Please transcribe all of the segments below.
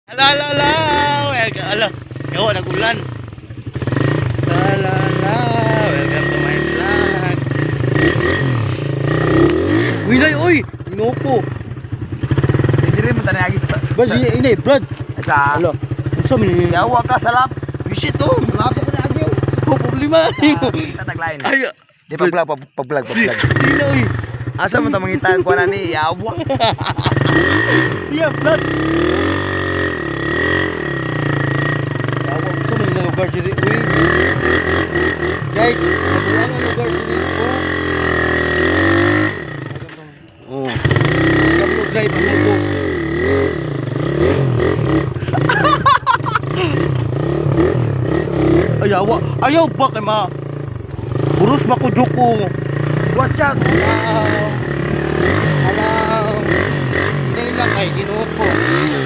Ala. Ala. Yawa nagulan. Ala. Welcome to my vlog. Wilay oy, inoko. Diri mo tani agis. Bas ini blood. Sa Ala. Unsa man ni? yawa ka salap. Wisit to. Lapo ko na agyo. Problema. Tataglain. Ay. Di pag-vlog. Dili oy. Asa mo ta mangita ko na ni yawa. Iya blood. Yawa unsa man ni lugar diri uy. Guys, nagulang ang lugar diri. Oh. Kablo drive ang upo. Ayaw ba kay ma? Burus ba ko juko? What's up? Hello. Hindi lang kay ginuko.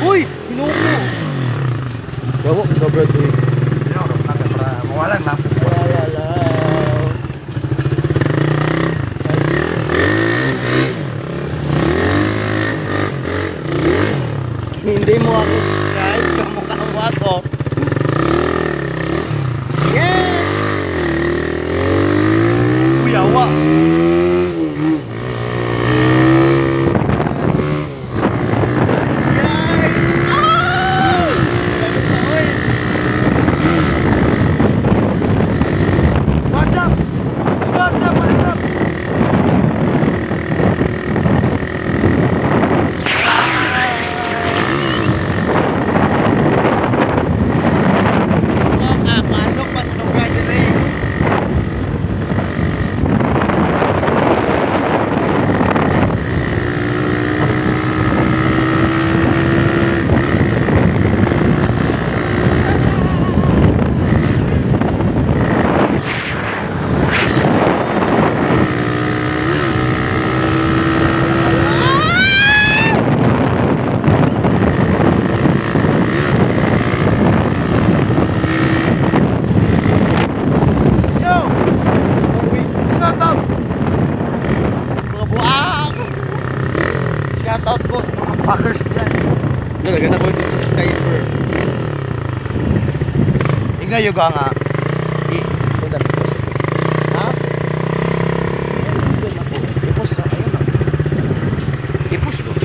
Uy, ginuko. Yawa ka bro uy. Dino ro na para mawalan na. Wala. Hindi mo ako kahit kamukha mo ako. Yes! Uyawa! Shoutout po sa mga fuckers dyan. Nalagyan ako yung subscriber. Ingay yung nga.